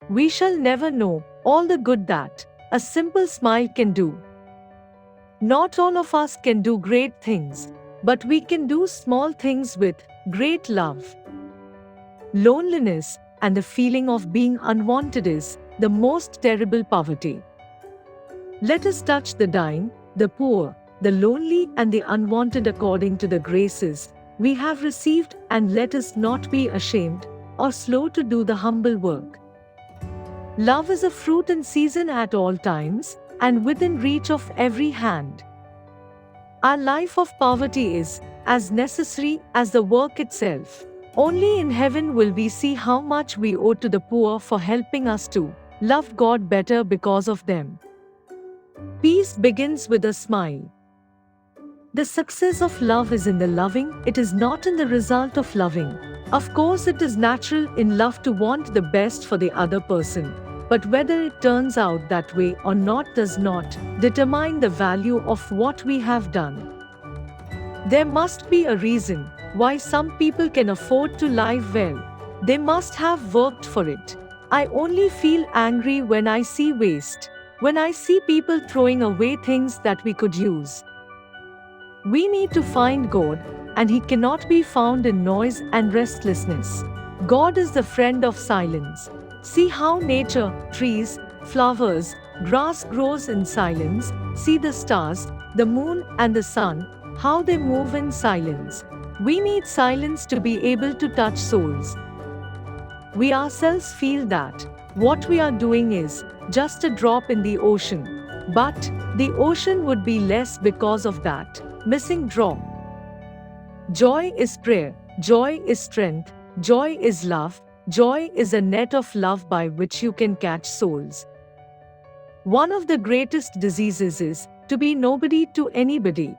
We shall never know all the good that a simple smile can do. Not all of us can do great things, but we can do small things with great love. Loneliness and the feeling of being unwanted is the most terrible poverty. Let us touch the dying, the poor, the lonely and the unwanted according to the graces we have received, and let us not be ashamed or slow to do the humble work. Love is a fruit in season at all times and within reach of every hand. Our life of poverty is as necessary as the work itself. Only in heaven will we see how much we owe to the poor for helping us to love God better because of them. Peace begins with a smile. The success of love is in the loving, it is not in the result of loving. Of course, it is natural in love to want the best for the other person, but whether it turns out that way or not does not determine the value of what we have done. There must be a reason why some people can afford to live well. They must have worked for it. I only feel angry when I see waste, when I see people throwing away things that we could use. We need to find God, and He cannot be found in noise and restlessness. God is the friend of silence. See how nature, trees, flowers, grass grows in silence. See the stars, the moon and the sun, how they move in silence. We need silence to be able to touch souls. We ourselves feel that what we are doing is just a drop in the ocean, but the ocean would be less because of that missing drop. Joy is prayer, joy is strength, joy is love, joy is a net of love by which you can catch souls. One of the greatest diseases is to be nobody to anybody.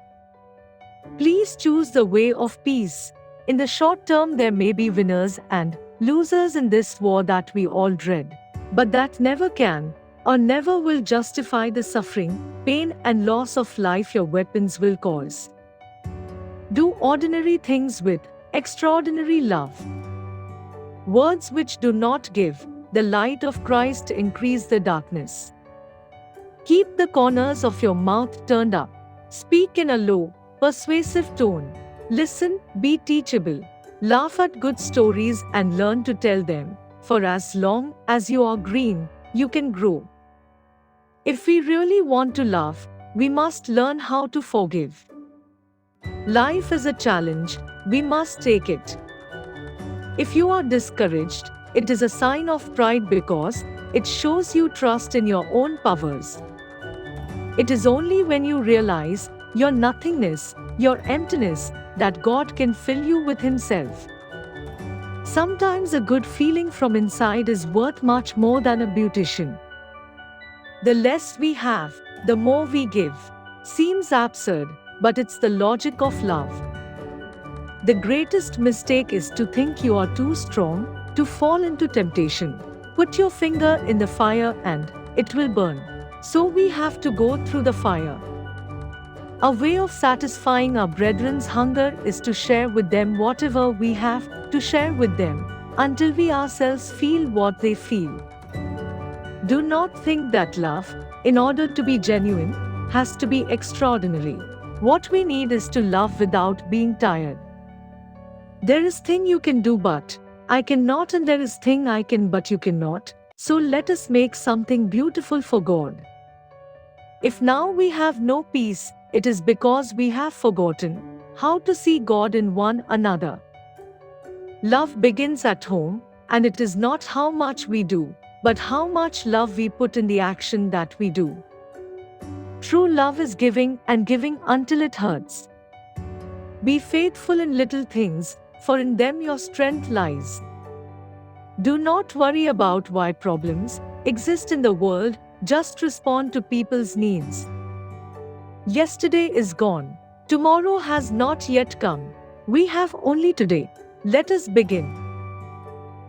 Please choose the way of peace. In the short term, there may be winners and losers in this war that we all dread, but that never can or never will justify the suffering, pain and loss of life your weapons will cause. Do ordinary things with extraordinary love. Words which do not give the light of Christ increase the darkness. Keep the corners of your mouth turned up. Speak in a low, persuasive tone. Listen, be teachable. Laugh at good stories and learn to tell them, for as long as you are green, you can grow. If we really want to love, we must learn how to forgive. Life is a challenge, we must take it. If you are discouraged, it is a sign of pride because it shows you trust in your own powers. It is only when you realize your nothingness, your emptiness, that God can fill you with Himself. Sometimes a good feeling from inside is worth much more than a beautician. The less we have, the more we give. Seems absurd, but it's the logic of love. The greatest mistake is to think you are too strong to fall into temptation. Put your finger in the fire and it will burn. So we have to go through the fire. A way of satisfying our brethren's hunger is to share with them whatever we have to share with them, until we ourselves feel what they feel. Do not think that love, in order to be genuine, has to be extraordinary. What we need is to love without being tired. There is thing you can do but I cannot, and there is thing I can but you cannot. So let us make something beautiful for God. If now we have no peace, it is because we have forgotten how to see God in one another. Love begins at home, and it is not how much we do, but how much love we put in the action that we do. True love is giving, and giving until it hurts. Be faithful in little things, for in them your strength lies. Do not worry about why problems exist in the world, just respond to people's needs. Yesterday is gone. Tomorrow has not yet come. We have only today. Let us begin.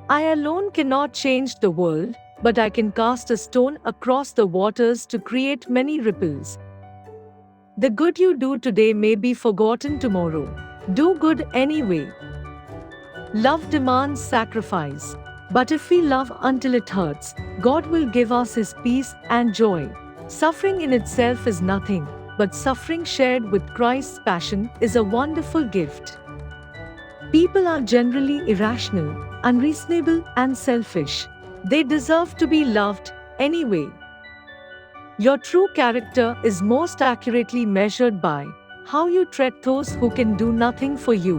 I alone cannot change the world, but I can cast a stone across the waters to create many ripples. The good you do today may be forgotten tomorrow. Do good anyway. Love demands sacrifice. But if we love until it hurts, God will give us His peace and joy. Suffering in itself is nothing, but suffering shared with Christ's passion is a wonderful gift. People are generally irrational, unreasonable, and selfish. They deserve to be loved anyway. Your true character is most accurately measured by how you treat those who can do nothing for you.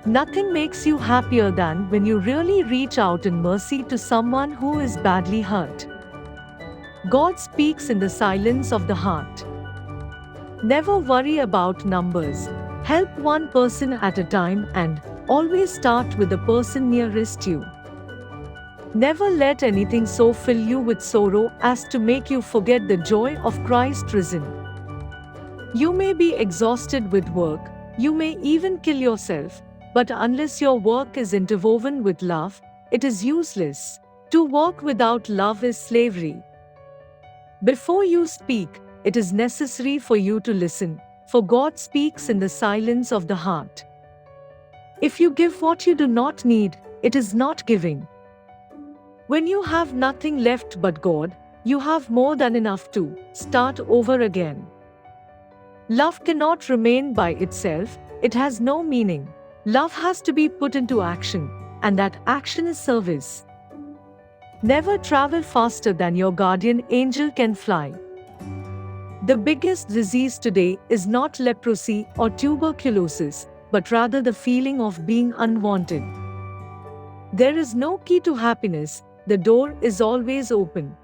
Nothing makes you happier than when you really reach out in mercy to someone who is badly hurt. God speaks in the silence of the heart. Never worry about numbers. Help one person at a time and always start with the person nearest you. Never let anything so fill you with sorrow as to make you forget the joy of Christ risen. You may be exhausted with work, you may even kill yourself, but unless your work is interwoven with love, it is useless. To work without love is slavery. Before you speak, it is necessary for you to listen, for God speaks in the silence of the heart. If you give what you do not need, it is not giving. When you have nothing left but God, you have more than enough to start over again. Love cannot remain by itself, it has no meaning. Love has to be put into action, and that action is service. Never travel faster than your guardian angel can fly. The biggest disease today is not leprosy or tuberculosis, but rather the feeling of being unwanted. There is no key to happiness, the door is always open.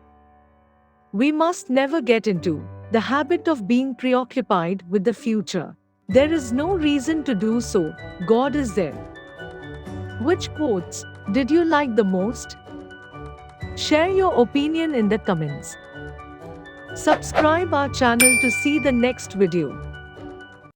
We must never get into the habit of being preoccupied with the future. There is no reason to do so, God is there. Which quotes did you like the most? Share your opinion in the comments. Subscribe our channel to see the next video.